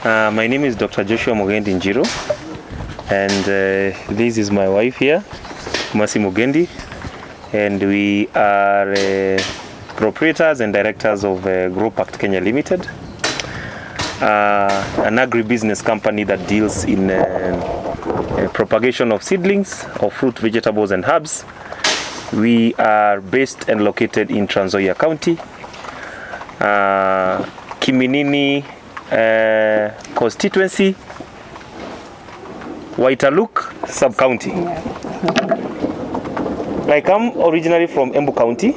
My name is Dr. Joshua Mercy Mugendi, and this is my wife here, Mercy Mugendi, and we are proprietors and directors of Growpact Kenya Limited, an agribusiness company that deals in propagation of seedlings of fruit, vegetables and herbs. We are based and located in Trans Nzoia County, Kiminini constituency, Waitaluk sub-county. Yeah. I come originally from Embu County,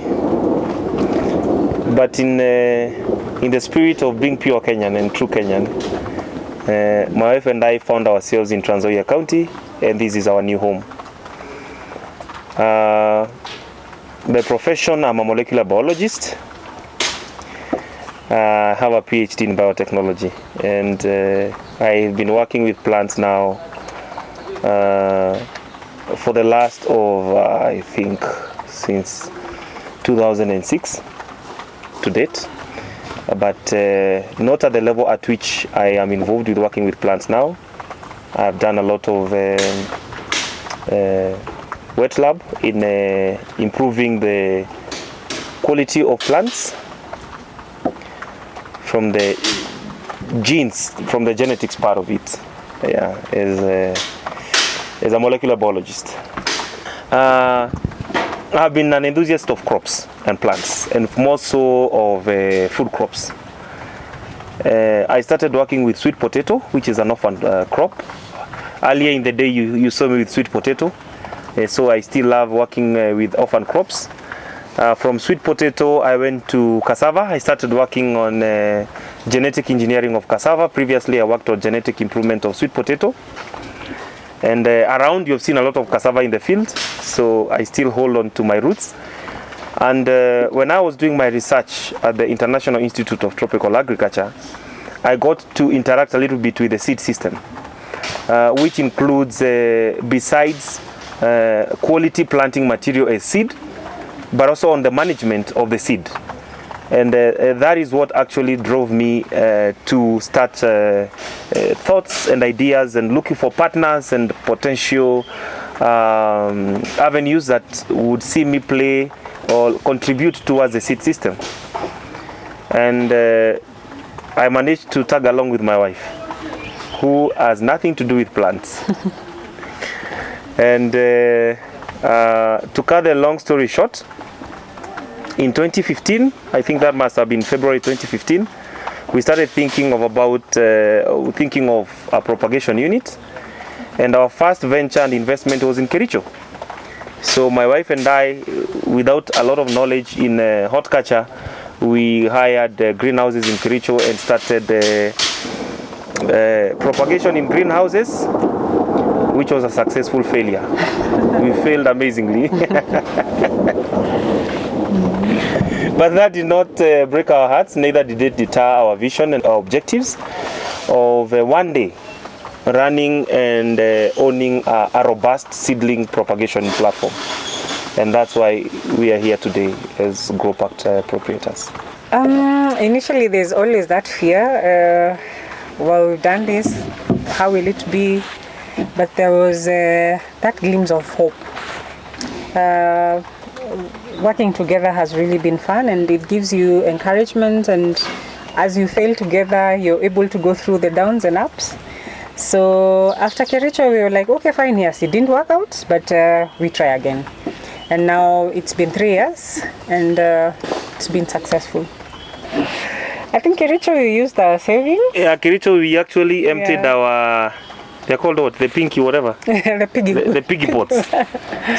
but in the spirit of being pure Kenyan and true Kenyan, my wife and I found ourselves in Trans Nzoia County, and this is our new home. By profession, I'm a molecular biologist. I have a PhD in biotechnology, and I've been working with plants now for the last of I think since 2006 to date, but not at the level at which I am involved with working with plants now. I've done a lot of wet lab in improving the quality of plants from the genes, from the genetics part of it, as a molecular biologist. I've been an enthusiast of crops and plants, and more so of food crops. I started working with sweet potato, which is an orphan crop. Earlier in the day you saw me with sweet potato, so I still love working with orphan crops. From sweet potato, I went to cassava. I started working on genetic engineering of cassava. Previously, I worked on genetic improvement of sweet potato. And around, you've seen a lot of cassava in the field, so I still hold on to my roots. And when I was doing my research at the International Institute of Tropical Agriculture, I got to interact a little bit with the seed system, which includes, besides quality planting material as seed, but also on the management of the seed. And that is what actually drove me to start thoughts and ideas and looking for partners and potential avenues that would see me play or contribute towards the seed system. And I managed to tag along with my wife, who has nothing to do with plants. And to cut the long story short, in 2015, I think that must have been February 2015, we started thinking of a propagation unit, and our first venture and investment was in Kericho. So my wife and I, without a lot of knowledge in horticulture, we hired greenhouses in Kericho and started propagation in greenhouses, which was a successful failure. We failed amazingly. But that did not break our hearts, neither did it deter our vision and our objectives of one day running and owning a robust seedling propagation platform. And that's why we are here today as Growpact proprietors. Initially, there's always that fear. Well, we've done this, how will it be? But there was that glimpse of hope. Working together has really been fun, and it gives you encouragement, and as you fail together, you're able to go through the downs and ups. So after Kericho, we were like, okay, fine, yes, it didn't work out, but we try again. And now it's been 3 years, and it's been successful. I think Kericho, we used our savings. Yeah, Kericho, we actually emptied our... They're called what? The pinky whatever? the piggy pots.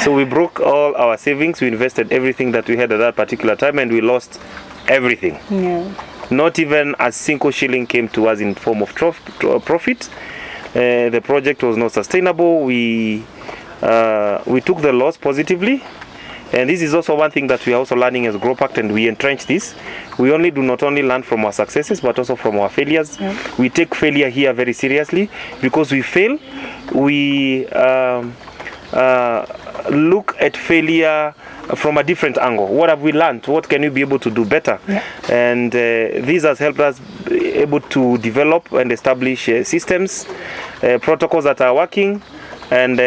So we broke all our savings. We invested everything that we had at that particular time, and we lost everything. Yeah. Not even a single shilling came to us in form of profit. The project was not sustainable. We took the loss positively. And this is also one thing that we are also learning as Growpact, and we entrench this. We do not only learn from our successes, but also from our failures. Yeah. We take failure here very seriously, because we fail. We look at failure from a different angle. What have we learned? What can we be able to do better? Yeah. And this has helped us be able to develop and establish systems, protocols that are working, and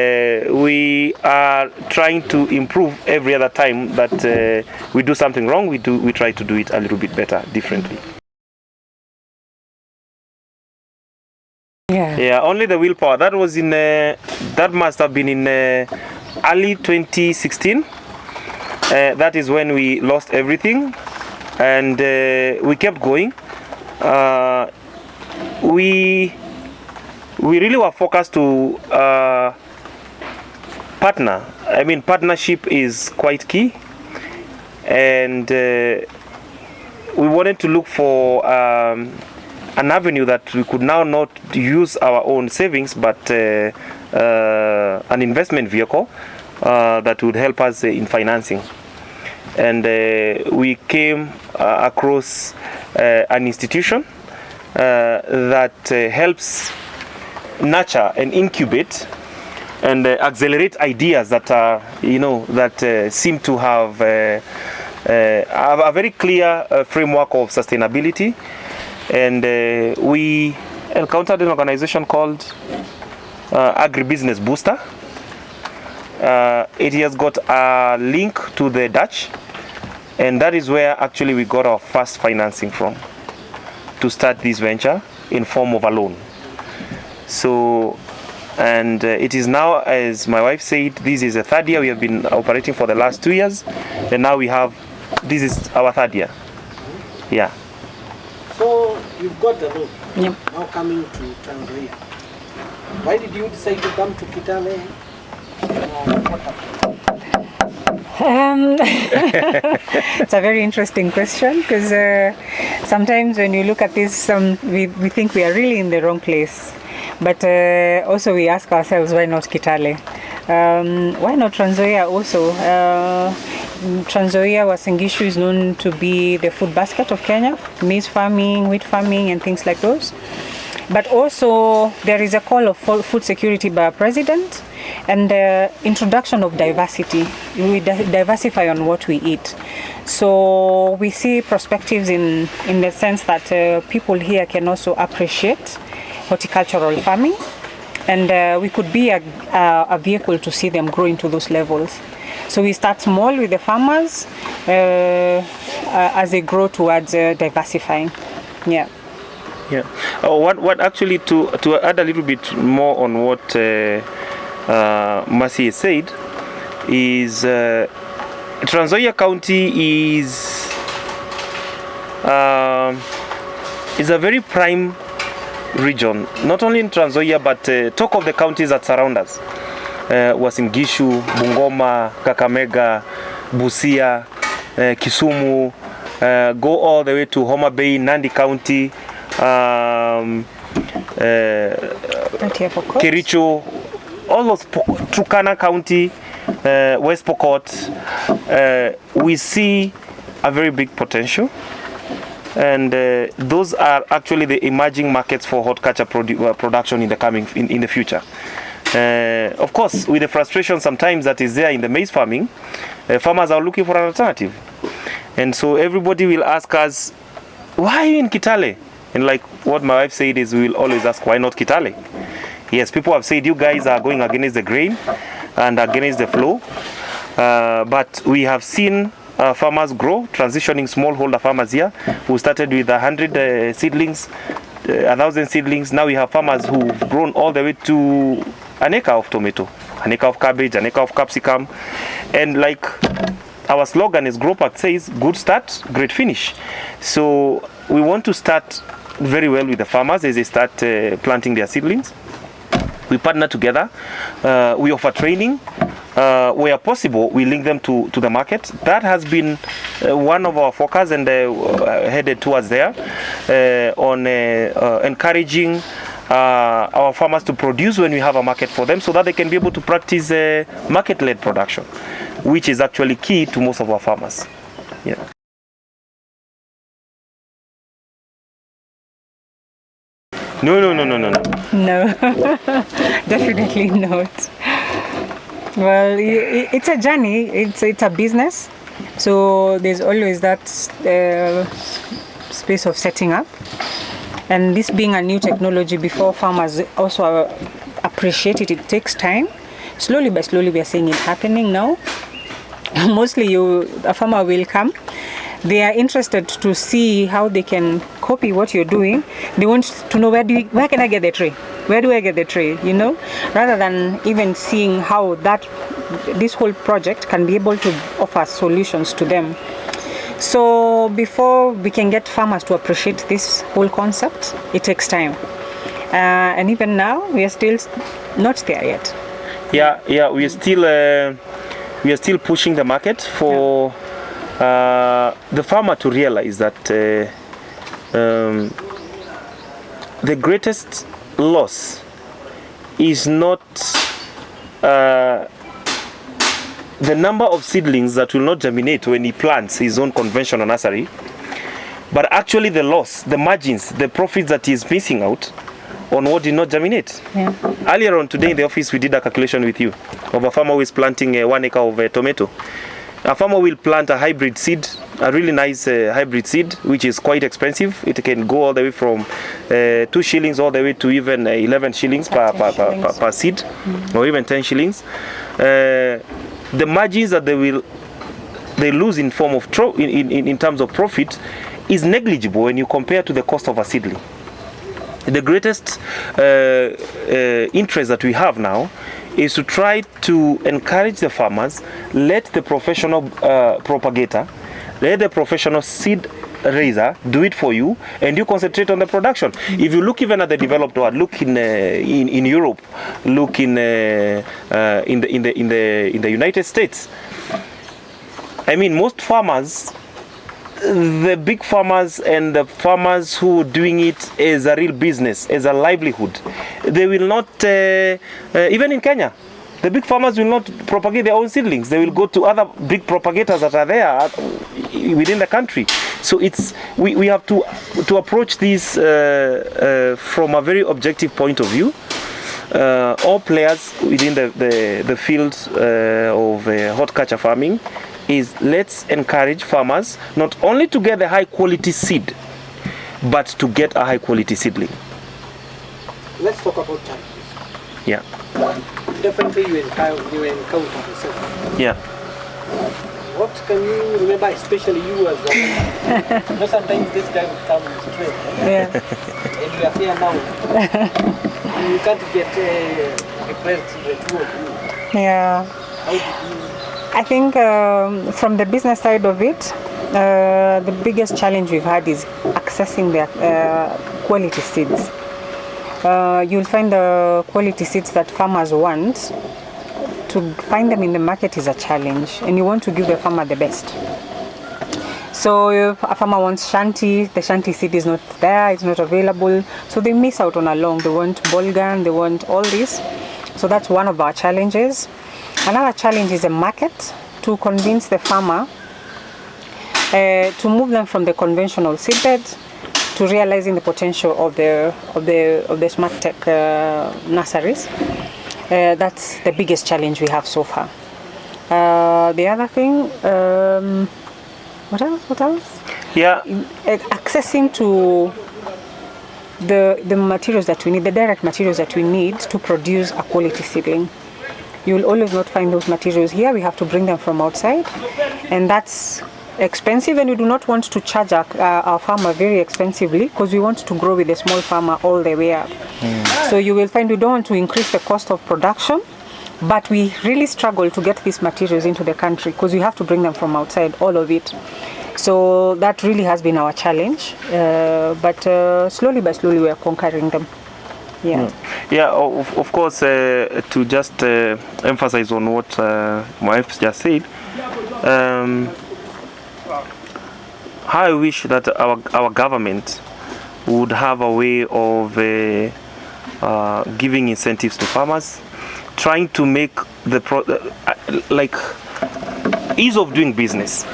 we are trying to improve every other time that we do something wrong. We try to do it a little bit better, differently. Yeah, only the willpower. That was in that must have been in early 2016. That is when we lost everything, and we kept going. We really were focused to partner. I mean, partnership is quite key, and we wanted to look for an avenue that we could now not use our own savings, but an investment vehicle that would help us in financing. And we came across an institution that helps nurture and incubate and accelerate ideas that are, that seem to have a very clear framework of sustainability. And we encountered an organization called Agribusiness Booster. It has got a link to the Dutch, and that is where actually we got our first financing from to start this venture in form of a loan. So, and it is now, as my wife said, this is the third year. We have been operating for the last 2 years, and now this is our third year. Yeah. So you've got the loan. Yep. Now coming to Tanzania. Why did you decide to come to Kitale? It's a very interesting question, because sometimes when you look at this, we think we are really in the wrong place. But also we ask ourselves, why not Kitale? Why not Trans Nzoia also? Trans Nzoia, Uasin Gishu is known to be the food basket of Kenya, maize farming, wheat farming, and things like those. But also there is a call of food security by our president, and the introduction of diversity. We diversify on what we eat. So we see perspectives in the sense that people here can also appreciate horticultural farming, and we could be a vehicle to see them grow into those levels. So we start small with the farmers as they grow towards diversifying. Yeah. Yeah. What actually, to add a little bit more on what Mercy has said, is Trans Nzoia County is a very prime region, not only in Trans Nzoia, but talk of the counties that surround us. Uasin Gishu, Bungoma, Kakamega, Busia, Kisumu, go all the way to Homa Bay, Nandi County, Kericho, all those, Turkana County, West Pokot. We see a very big potential, and those are actually the emerging markets for horticulture production in the future. Of course, with the frustration sometimes that is there in the maize farming, farmers are looking for an alternative, and so everybody will ask us, why are you in Kitale? And like what my wife said is, we will always ask, why not Kitale? Yes, people have said you guys are going against the grain and against the flow, but we have seen farmers grow, transitioning smallholder farmers here who started with 100 seedlings, 1,000 seedlings. Now we have farmers who've grown all the way to an acre of tomato, an acre of cabbage, an acre of capsicum, and like our slogan is Growpact says, good start, great finish. So we want to start very well with the farmers as they start planting their seedlings. We partner together, we offer training, where possible we link them to the market. That has been one of our focus, and headed towards there, on encouraging our farmers to produce when we have a market for them, so that they can be able to practice market-led production, which is actually key to most of our farmers. Yeah. No. No, definitely not. Well, it's a journey. It's a business, so there's always that space of setting up, and this being a new technology, before farmers also appreciate it, it takes time. Slowly by slowly, we are seeing it happening now. Mostly, a farmer will come. They are interested to see how they can copy what you're doing. They want to know where can I get the tray? Where do I get the tray? You know, rather than even seeing how this whole project can be able to offer solutions to them. So before we can get farmers to appreciate this whole concept, it takes time. And even now, we are still not there yet. Yeah, we are still pushing the market for the farmer to realize that the greatest loss is not the number of seedlings that will not germinate when he plants his own conventional nursery, but actually the loss, the margins, the profits that he is missing out on what did not germinate. Yeah. Earlier on today in the office, we did a calculation with you of a farmer who is planting 1 acre of tomato. A farmer will plant a hybrid seed, a really nice hybrid seed, which is quite expensive. It can go all the way from 2 shillings all the way to even 11 shillings per seed, or even 10 shillings. The margins that they lose in form of in terms of profit is negligible when you compare to the cost of a seedling. The greatest interest that we have now is to try to encourage the farmers, let the professional propagator, let the professional seed raiser do it for you, and you concentrate on the production. If you look even at the developed world, look in Europe, look in the United States. I mean, most farmers, the big farmers and the farmers who are doing it as a real business, as a livelihood, they will not, even in Kenya, the big farmers will not propagate their own seedlings. They will go to other big propagators that are there within the country. So we have to approach this from a very objective point of view. All players within the field of horticulture farming is, let's encourage farmers not only to get the high quality seed, but to get a high quality seedling. Let's talk about challenges. Yeah. Definitely you encounter yourself. Yeah. What can you remember, especially you as a you know, sometimes this guy will come straight. Yeah. And you are here now. You can't get repressed the two of you. Yeah. How did you? I think from the business side of it, the biggest challenge we've had is accessing the quality seeds. You'll find the quality seeds that farmers want. To find them in the market is a challenge, and you want to give the farmer the best. So if a farmer wants shanty, the shanty seed is not there, it's not available, so they miss out on a long. They want bolgan, they want all this. So that's one of our challenges. Another challenge is the market, to convince the farmer to move them from the conventional seedbed to realizing the potential of the smart tech nurseries. That's the biggest challenge we have so far. The other thing, what else? Yeah. Accessing to the materials that we need, the direct materials that we need to produce a quality seedling. You will always not find those materials here. We have to bring them from outside, and that's expensive, and we do not want to charge our farmer very expensively, because we want to grow with the small farmer all the way up. So you will find we don't want to increase the cost of production, but we really struggle to get these materials into the country because we have to bring them from outside, all of it. So that really has been our challenge, but slowly by slowly we are conquering them. Yeah. Yeah, of course, to just emphasize on what my wife just said, how I wish that our government would have a way of giving incentives to farmers, trying to make the ease of doing business,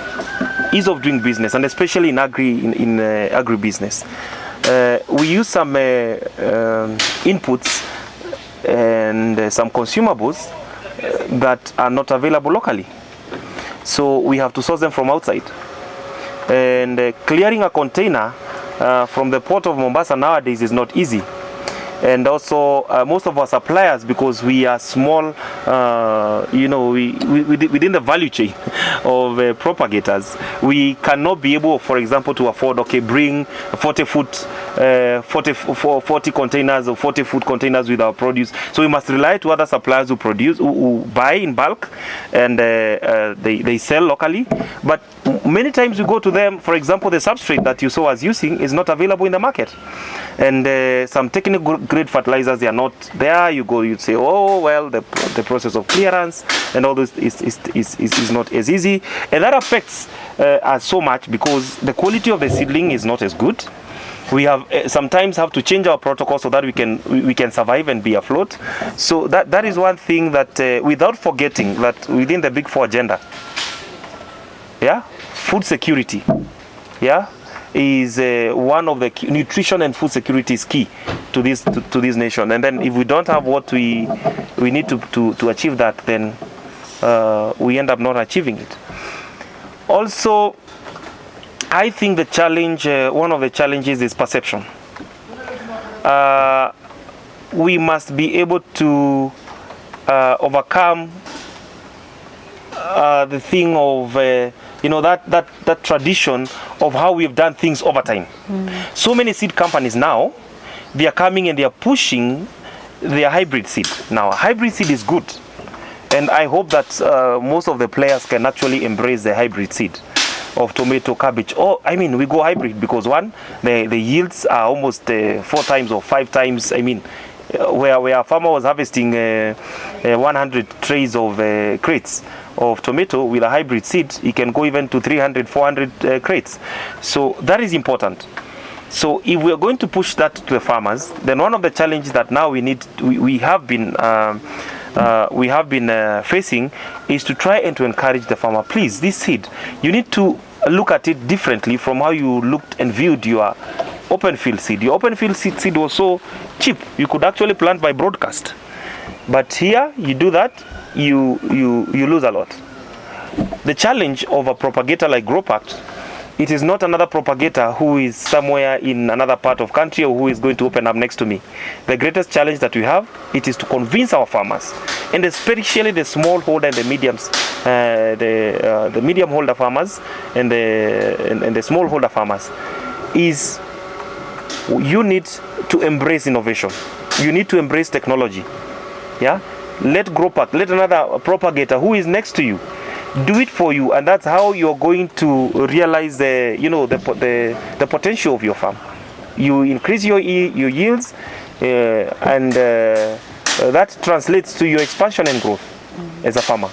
and especially in agribusiness. We use some inputs and some consumables that are not available locally. So we have to source them from outside. And clearing a container from the port of Mombasa nowadays is not easy. And also most of our suppliers, because we are small, within the value chain of propagators, we cannot be able, for example, to afford, bring 40 containers or 40 food containers with our produce. So we must rely to other suppliers who buy in bulk, and they sell locally. But many times we go to them, for example, the substrate that you saw us using is not available in the market. And some technical grade fertilizers, they are not there. You'd say, oh, well, the process of clearance and all this is not as easy. And that affects us so much because the quality of the seedling is not as good. We have sometimes have to change our protocol so that we can survive and be afloat. So that is one thing that, without forgetting that within the Big Four agenda, food security, is one of the key. Nutrition and food security is key to this nation. And then if we don't have what we need to achieve that, then we end up not achieving it. Also, I think the challenge, one of the challenges is perception. We must be able to overcome the thing of that tradition of how we've done things over time. So many seed companies now, they are coming and they are pushing their hybrid seed. Now, hybrid seed is good, and I hope that most of the players can actually embrace the hybrid seed of tomato, cabbage. We go hybrid because one, the yields are almost 4 times or 5 times. Where a farmer was harvesting 100 trays of crates of tomato, with a hybrid seed, he can go even to 300, 400 crates. So that is important. So if we are going to push that to the farmers, then one of the challenges that now we have been facing is to try and to encourage the farmer. Please, this seed, you need to look at it differently from how you looked and viewed your open field seed. Your open field seed was so cheap, you could actually plant by broadcast. But here, you do that, you lose a lot. The challenge of a propagator like Growpact, it is not another propagator who is somewhere in another part of country or who is going to open up next to me. The greatest challenge that we have, it is to convince our farmers, and especially the smallholder and the mediums, the medium holder farmers and the smallholder farmers, is you need to embrace innovation. You need to embrace technology. Let Growpact, let another propagator who is next to you do it for you, and that's how you're going to realize the potential of your farm. You increase your yields, and that translates to your expansion and growth as a farmer.